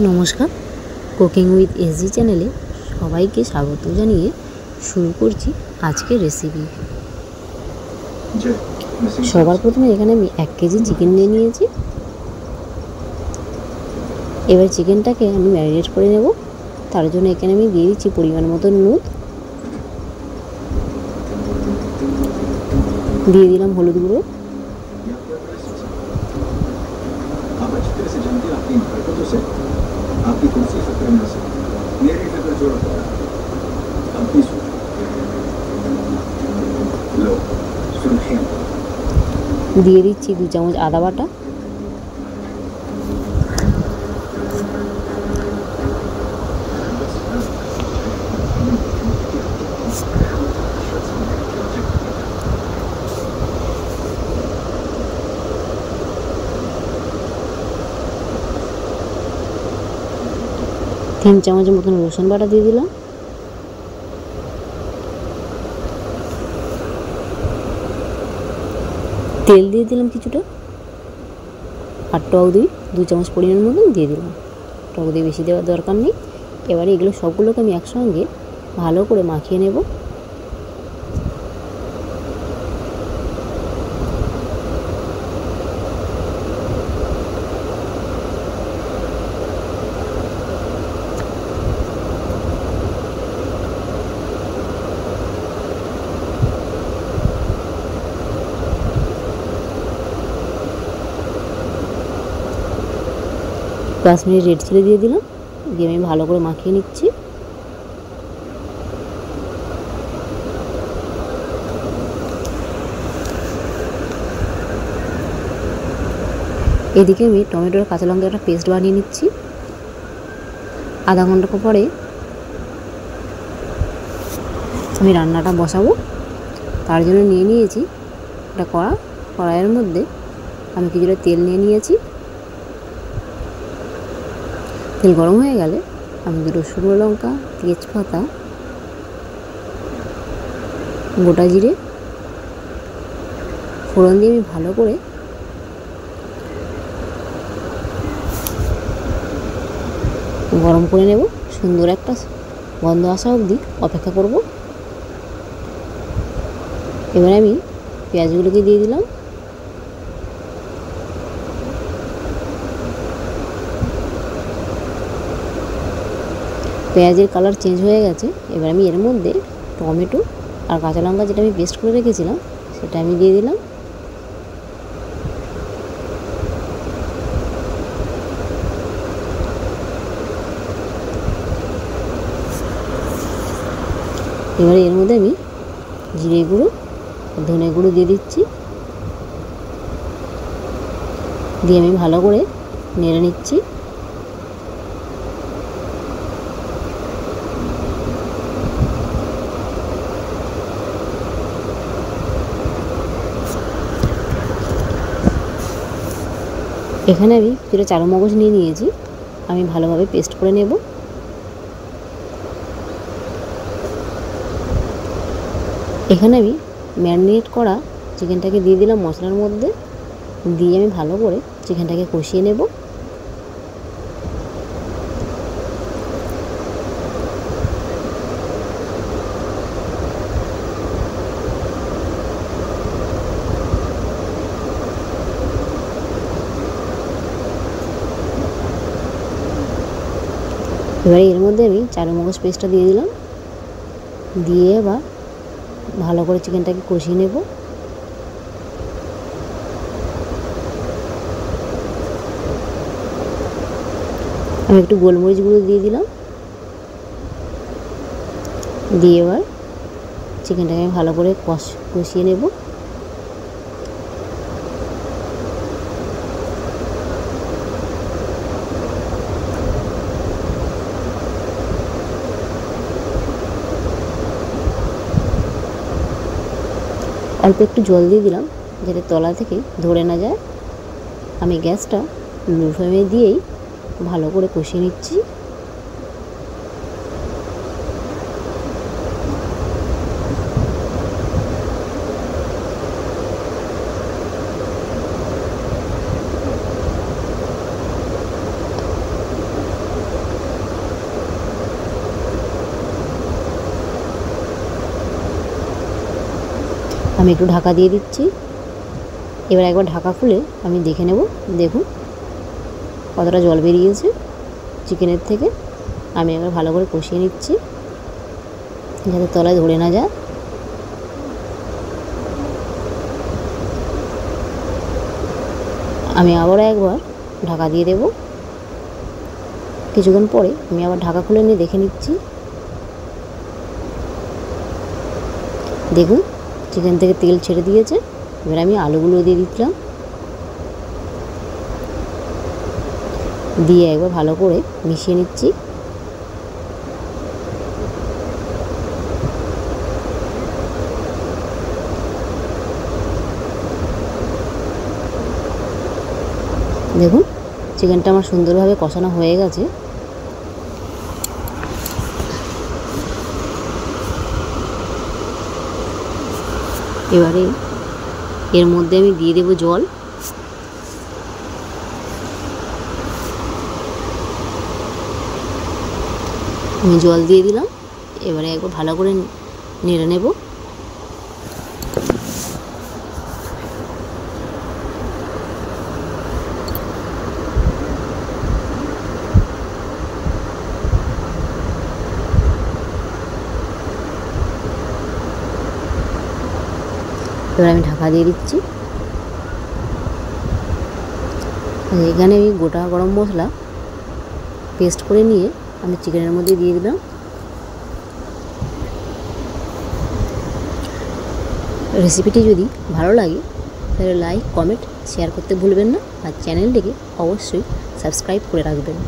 নমস্কার, cooking with SG চ্যানেলে সবাইকে স্বাগত জানিয়ে শুরু করছি আজকের রেসিপি। সবার প্রথমে এখানে আমি 1 কেজি চিকেন নিয়ে নিয়েছি। এবার চিকেনটাকে আমি ম্যারিনেট করে নেব। তার জন্য এখানে আমি দিয়ে দিচ্ছি পরিমাণ মতো নুন, দিয়ে দিলাম হলুদ গুঁড়ো, দিয়ে দিচ্ছি 2 চামচ আদা বাটা, তিন চামচের মতন রসুন বাটা দিয়ে দিলাম, তেল দিয়ে দিলাম কিছুটা, আর টক দই 2 চামচ পরিমাণ মতন দিয়ে দিলাম। টক দই বেশি দেওয়ার দরকার নেই। এবারে এগুলো সবগুলোকে আমি একসঙ্গে ভালো করে মাখিয়ে নেব। কাশ্মীরি রেড চিলি দিয়ে দিলাম, দিয়ে আমি ভালো করে মাখিয়ে নিচ্ছি। এদিকে আমি টমেটোর কাঁচা লঙ্কা একটা পেস্ট বানিয়ে নিচ্ছি। আধা ঘন্টা পরে আমি রান্নাটা বসাবো। তার জন্য নিয়ে নিয়েছি একটা কড়াইয়ের মধ্যে আমি কিছুটা তেল নিয়ে নিয়েছি। তেল গরম হয়ে গেলে আমি দুটো শুকনো লঙ্কা, তেজপাতা, গোটা জিরে ফোড়ন দিয়ে আমি ভালো করে গরম করে নেব। সুন্দর একটা গন্ধ আসা অবধি অপেক্ষা করব। এবার আমি পেঁয়াজগুলোকে দিয়ে দিলাম। পেঁয়াজের কালার চেঞ্জ হয়ে গেছে। এবার আমি এর মধ্যে টমেটো আর কাঁচা লঙ্কা যেটা আমি পেস্ট করে রেখেছিলাম সেটা আমি দিয়ে দিলাম। এবারে এর মধ্যে আমি জিরে গুঁড়ো, ধনে গুঁড়ো দিয়ে দিচ্ছি, দিয়ে আমি ভালো করে নেড়ে নিচ্ছি। এখানে আমি কিছুটা চারমগজ নিয়ে নিয়েছি, আমি ভালোভাবে পেস্ট করে নেব। এখানে আমি ম্যারিনেট করা চিকেনটাকে দিয়ে দিলাম মশলার মধ্যে, দিয়ে আমি ভালো করে চিকেনটাকে কষিয়ে নেব। এবারে এর মধ্যে আমি চারমগজ পেস্টটা দিয়ে দিলাম, দিয়ে এবার ভালো করে চিকেনটাকে কষিয়ে নেব। আমি একটু গোলমরিচ গুঁড়ো দিয়ে দিলাম, দিয়ে এবার চিকেনটাকে ভালো করে কষিয়ে নেব। অল্প একটু জল দিয়ে দিলাম যাতে তলা থেকে ধরে না যায়। আমি গ্যাসটা লো ফ্লেমে দিয়েই ভালো করে কষিয়ে নিচ্ছি। আমি একটু ঢাকা দিয়ে দিচ্ছি। এবার একবার ঢাকা খুলে আমি দেখে নেব। দেখুন কতটা জল বেরিয়েছে চিকেনের থেকে। আমি একবার ভালো করে কষিয়ে নিচ্ছি যাতে তলায় ধরে না যায়। আমি আবারও একবার ঢাকা দিয়ে দেব। কিছুক্ষণ পরে আমি আবার ঢাকা খুলে নিয়ে দেখে নিচ্ছি। দেখুন চিকেন থেকে তেল ছেড়ে দিয়েছে। এবার আমি আলুগুলো দিয়ে দিচ্ছিলাম, দিয়ে একবার ভালো করে মিশিয়ে নিচ্ছি। দেখুন চিকেনটা আমার সুন্দরভাবে কষানো হয়ে গেছে। এবারে এর মধ্যে আমি দিয়ে দেব জল। আমি জল দিয়ে দিলাম। এবারে একবার ভালো করে নেড়ে নেব। এবার আমি ঢাকা দিয়ে দিচ্ছি। এখানে আমি গোটা গরম মশলা পেস্ট করে নিয়ে আমি চিকেনের মধ্যে দিয়ে দিলাম। রেসিপিটি যদি ভালো লাগে তাহলে লাইক, কমেন্ট, শেয়ার করতে ভুলবেন না। আর চ্যানেলটিকে অবশ্যই সাবস্ক্রাইব করে রাখবেন।